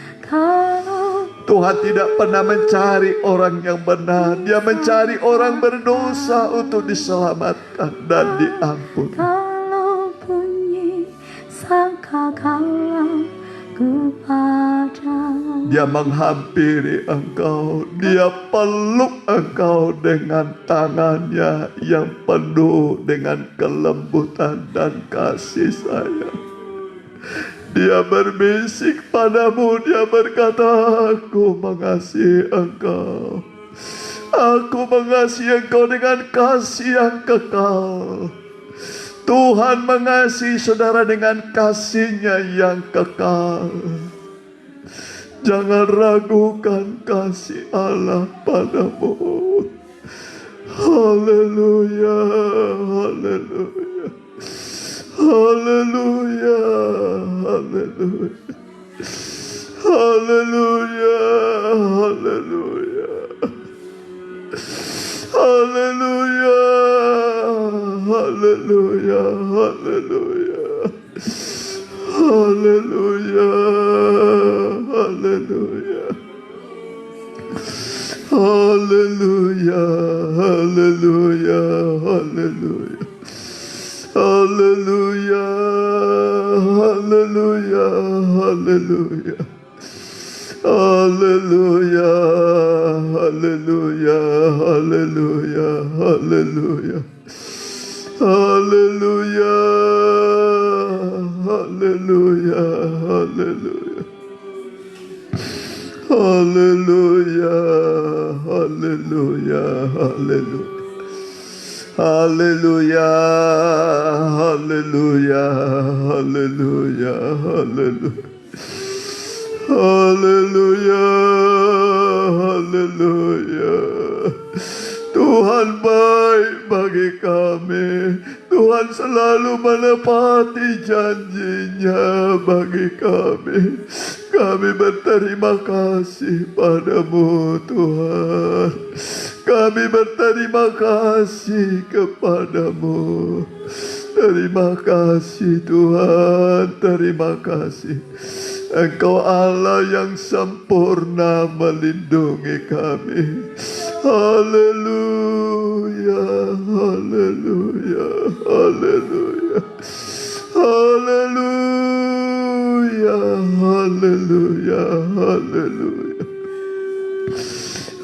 Tuhan tidak pernah mencari orang yang benar. Dia mencari orang berdosa untuk diselamatkan dan diampuni. Kalau bunyi sangkakala ku ada. Dia menghampiri engkau. Dia peluk engkau dengan tangannya yang penuh dengan kelembutan dan kasih sayang. Dia berbisik padamu, dia berkata, aku mengasihi engkau. Aku mengasihi engkau dengan kasih yang kekal. Tuhan mengasihi saudara dengan kasih-Nya yang kekal. Jangan ragukan kasih Allah padamu. Haleluya, haleluya, haleluya, haleluya, haleluya, haleluya, haleluya, haleluya, haleluya, haleluya, haleluya. Haleluya, haleluya, haleluya. Haleluya, haleluya, haleluya. Haleluya, haleluya, haleluya, haleluya. Haleluya, haleluya, haleluya. Haleluya, haleluya, haleluya. Haleluya, haleluya, haleluya, haleluya. Haleluya, haleluya. Tuhan baik bagi kami. Tuhan selalu menepati janji-Nya bagi kami. Kami berterima kasih padamu Tuhan. Kami berterima kasih kepadamu. Terima kasih Tuhan, terima kasih. Engkau Allah yang sempurna melindungi kami. Haleluya, haleluya, haleluya. Haleluya, haleluya, haleluya.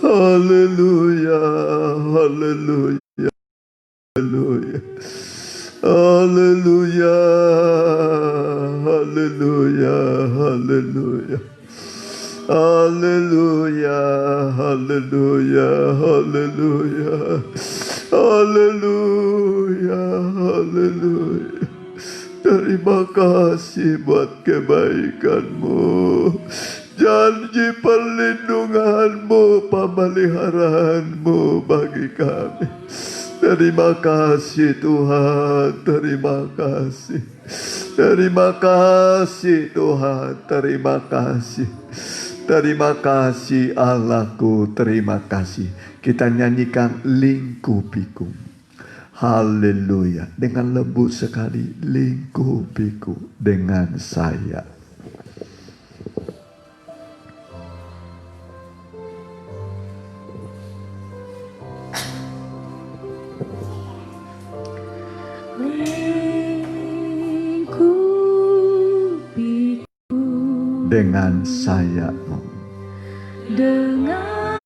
Haleluya, haleluya, haleluya. Haleluya, haleluya, haleluya. Haleluya, haleluya, haleluya. Haleluya, haleluya. Terima kasih buat kebaikan-Mu, janji perlindungan-Mu, pemeliharaan-Mu bagi kami. Terima kasih Tuhan, terima kasih. Terima kasih Tuhan, terima kasih. Terima kasih Allahku, terima kasih. Kita nyanyikan lingkupiku. Haleluya. Dengan lembut sekali, lingkupiku dengan saya. Dengan sayapmu, dengan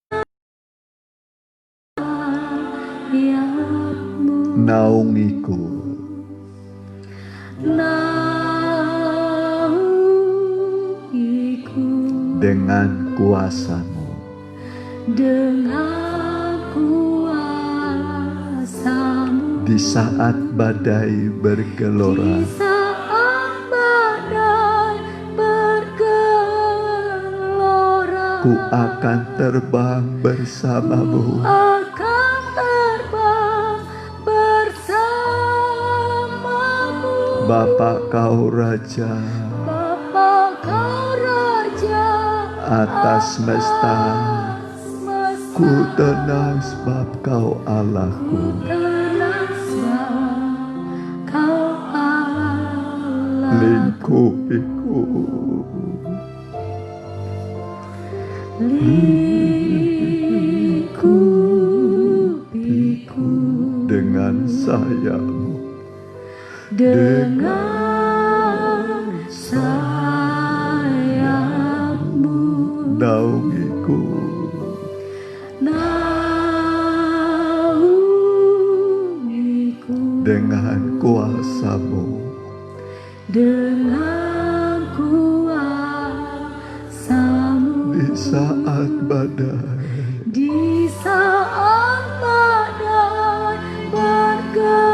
sayapmu, naungiku, naungiku, dengan kuasa-Mu, dengan kuasa-Mu, di saat badai bergelora, di saat badai bergelora, ku akan terbang bersama-Mu. akan terbang bersamamu. Bapa Kau Raja Bapa Kau Raja atas semesta, semesta. ku tenang sebab Kau Allahku. Tenang sebab Kau Allah. Lingkupiku, Lingkupiku dengan sayapmu, dengan sayapmu, naungiku, naungiku, dengan kuasa-Mu, dengan saat badai, di saat badai bergelora,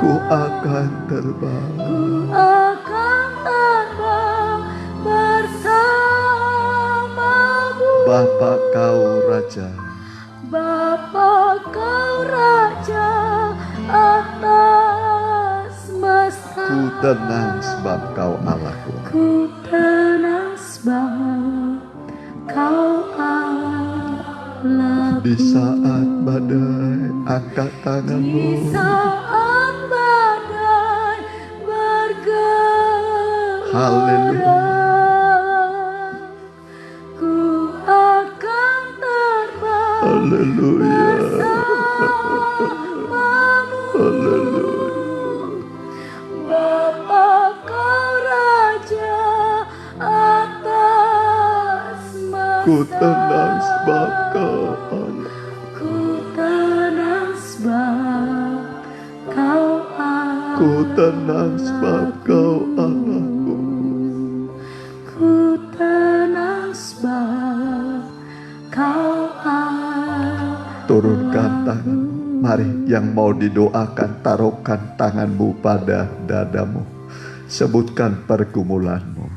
ku akan terbang, ku akan terbang bersamamu. Bapa kau Raja, Bapa kau Raja atas semesta. ku tenang sebab kau Allahku. Ku tenang sebab kau Allah. Di saat badai, angkat Di tanganmu. saat badai bergelora, Haleluya. ku akan terbang Haleluya. bersamamu. Haleluya. Bapa kau Raja atas Ku semesta. tenang sebab kau Allah. Ku tenang sebab kau Allah. Ku tenang sebab kau Allahku. Ku tenang sebab kau Allah. Turunkan tangan. Mari yang mau didoakan, taruhkan tanganmu pada dadamu. Sebutkan pergumulanmu.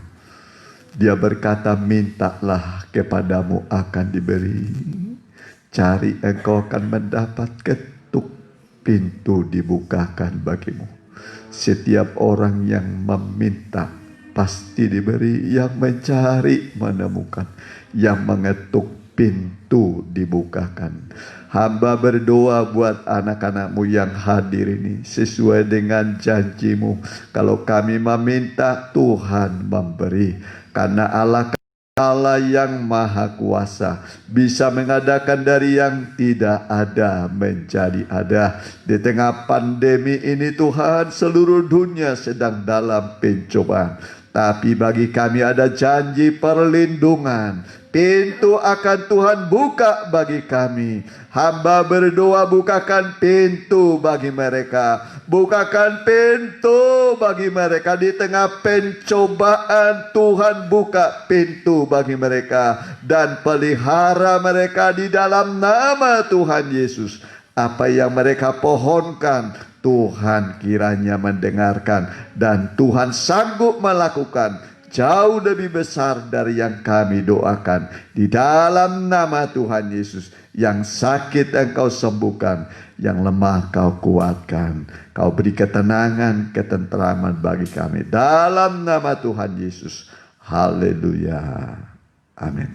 Dia berkata, mintalah kepadamu akan diberi. Cari engkau akan mendapat, ketuk pintu dibukakan bagimu. Setiap orang yang meminta pasti diberi, yang mencari menemukan, yang mengetuk pintu dibukakan. Hamba berdoa buat anak-anakmu yang hadir ini sesuai dengan janjimu. Kalau kami meminta, Tuhan memberi. Karena Allah yang maha kuasa, bisa mengadakan dari yang tidak ada menjadi ada. Di tengah pandemi ini Tuhan, seluruh dunia sedang dalam pencobaan. Tapi bagi kami ada janji perlindungan. Pintu akan Tuhan buka bagi kami. Hamba berdoa, bukakan pintu bagi mereka. Bukakan pintu bagi mereka. Di tengah pencobaan, Tuhan buka pintu bagi mereka. Dan pelihara mereka di dalam nama Tuhan Yesus. Apa yang mereka pohonkan, Tuhan kiranya mendengarkan. Dan Tuhan sanggup melakukan jauh lebih besar dari yang kami doakan. Di dalam nama Tuhan Yesus, yang sakit engkau sembuhkan, yang lemah kau kuatkan. Kau beri ketenangan, ketenteraman bagi kami. Dalam nama Tuhan Yesus. Haleluya. Amin.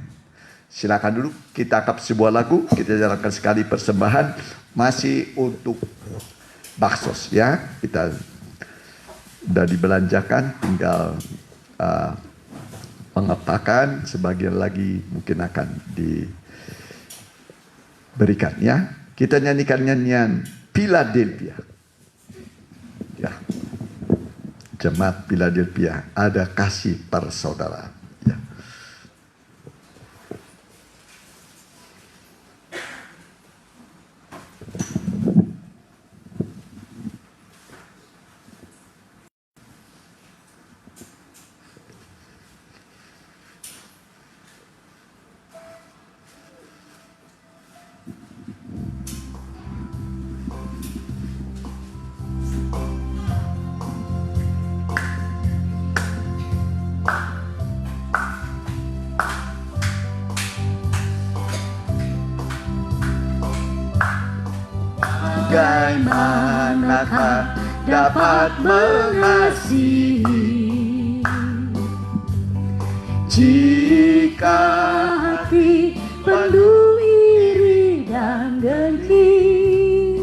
Silakan dulu kita angkat sebuah lagu. Kita jalankan sekali persembahan. Masih untuk baksos ya. Kita sudah dibelanjakan, tinggal mengepakkan, sebagian lagi mungkin akan diberikan ya. Kita nyanyikan nyanyian Philadelphia ya. Jemaat Philadelphia, ada kasih persaudaraan ya. Bagaimanakah dapat mengasihi jika hati penuh iri dan dengki,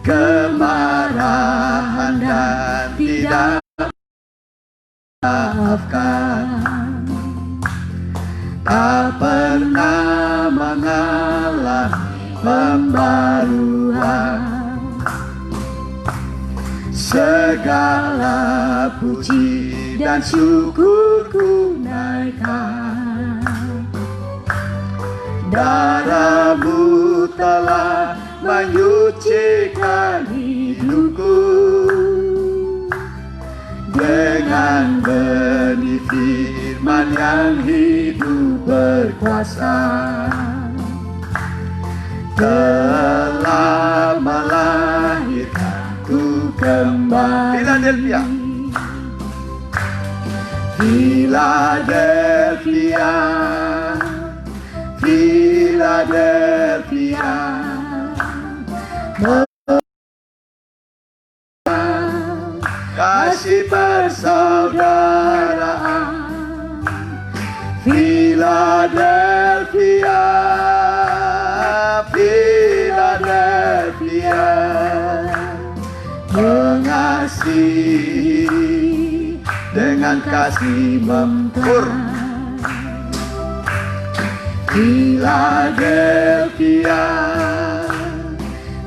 kemarahan dan tidak maafkan, tak pernah mengalami pembaruan. Segala puji dan syukurku naikkan. Darah-Mu telah menyucikan hidupku. Dengan benih firman yang hidup berkuasa telah melahirkanku kembali. Philadelphia, Philadelphia, Philadelphia, kasih persaudaraan. Philadelphia, Philadelphia, mengasihi dengan kasih mempurna. Philadelphia,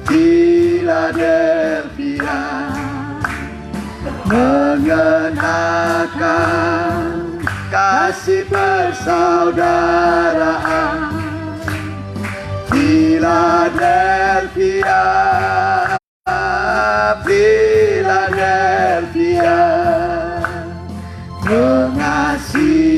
Philadelphia, mengenakan kasih persaudaraan. Philadelphia, Philadelphia, mengasihi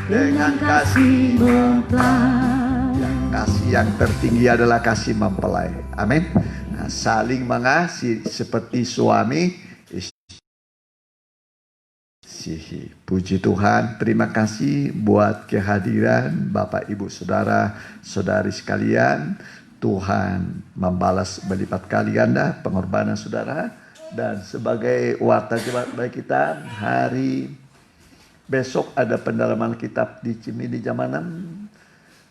dengan kasih mempelai. Kasih yang tertinggi adalah kasih mempelai. Amin. Nah, saling mengasihi seperti suami istri. Puji Tuhan, terima kasih buat kehadiran Bapak Ibu Saudara Saudari sekalian. Tuhan membalas berlipat kali ganda pengorbanan saudara. Dan sebagai warta jemaat baik kita, hari besok ada pendalaman kitab di Cimindi jam 6.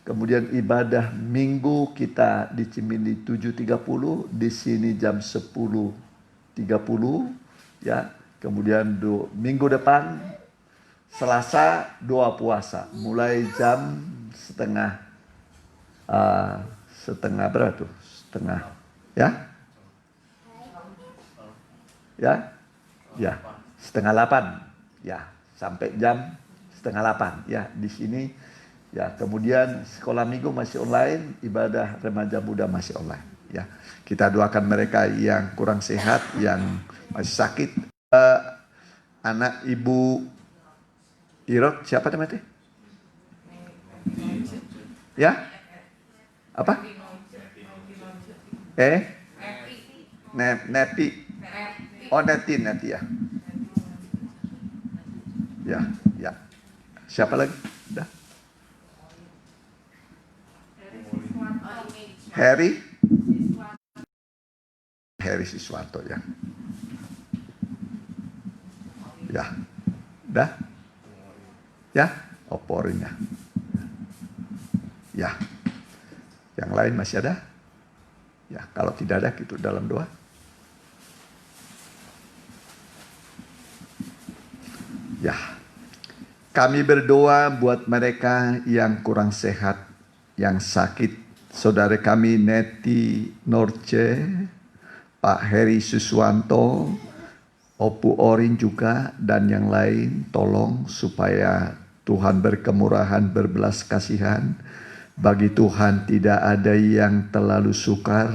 Kemudian ibadah minggu kita di Cimindi 7.30, di sini jam 10.30 ya. Kemudian minggu depan Selasa doa puasa mulai jam setengah berapa tuh? Setengah ya? Ya, setengah 8 ya, sampai jam setengah 8 ya di sini ya. Kemudian sekolah minggu masih online, ibadah remaja muda masih online ya. Kita doakan mereka yang kurang sehat, yang masih sakit. Anak Ibu Irok siapa namanya? Ya? Apa? Neti. Oh, Neti ya. Ya. Siapa lagi? Udah. Heri Siswanto ya. Ya. Udah. Ya, oporinya. Ya. Yang lain masih ada? Ya, kalau tidak ada gitu dalam doa. Ya, kami berdoa buat mereka yang kurang sehat, yang sakit. Saudara kami Neti Norce, Pak Heri Suswanto, Opu Orin juga, dan yang lain. Tolong supaya Tuhan berkemurahan, berbelas kasihan. Bagi Tuhan tidak ada yang terlalu sukar.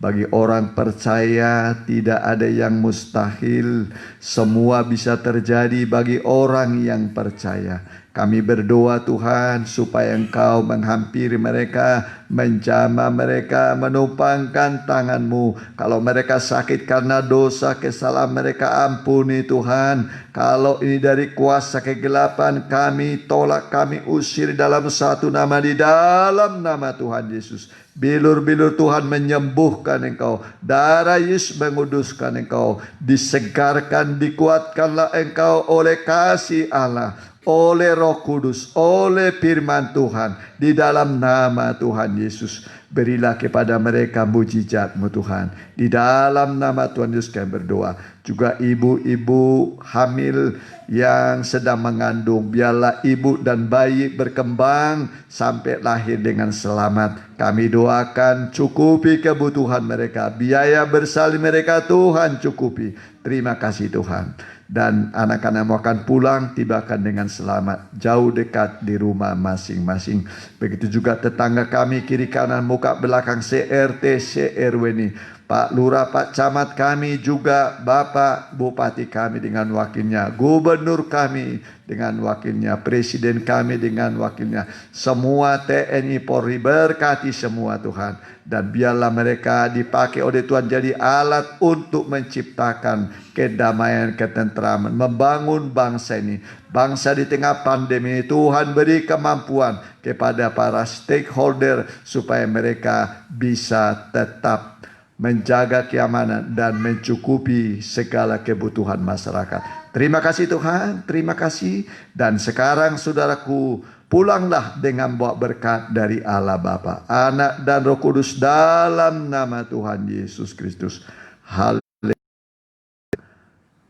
Bagi orang percaya tidak ada yang mustahil. Semua bisa terjadi bagi orang yang percaya. Kami berdoa Tuhan supaya Engkau menghampiri mereka, menjamah mereka, menumpangkan tangan-Mu. Kalau mereka sakit karena dosa, kesalahan mereka ampuni Tuhan. Kalau ini dari kuasa kegelapan, kami tolak, kami usir dalam satu nama, di dalam nama Tuhan Yesus. Bilur-bilur Tuhan menyembuhkan engkau. Darah Yesus menguduskan engkau. Disegarkan, dikuatkanlah engkau oleh kasih Allah, oleh Roh Kudus, oleh firman Tuhan. Di dalam nama Tuhan Yesus, berilah kepada mereka mujizat-Mu Tuhan. Di dalam nama Tuhan Yesus kami berdoa. Juga ibu-ibu hamil yang sedang mengandung, biarlah ibu dan bayi berkembang sampai lahir dengan selamat. Kami doakan cukupi kebutuhan mereka, biaya bersalin mereka Tuhan cukupi. Terima kasih Tuhan. Dan anak-anakmu akan pulang, tibakan dengan selamat, jauh dekat di rumah masing-masing. Begitu juga tetangga kami kiri kanan muka belakang CRT CRW ini. Pak Lurah, Pak Camat kami, juga Bapak Bupati kami dengan wakilnya, Gubernur kami dengan wakilnya, Presiden kami dengan wakilnya, semua TNI Polri, berkati semua Tuhan. Dan biarlah mereka dipakai oleh Tuhan jadi alat untuk menciptakan kedamaian, ketentraman, membangun bangsa ini. Bangsa di tengah pandemi, Tuhan beri kemampuan kepada para stakeholder supaya mereka bisa tetap menjaga keamanan dan mencukupi segala kebutuhan masyarakat. Terima kasih Tuhan, terima kasih. Dan sekarang saudaraku, pulanglah dengan bawa berkat dari Allah Bapa, Anak dan Roh Kudus dalam nama Tuhan Yesus Kristus. Haleluya.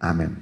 Amin.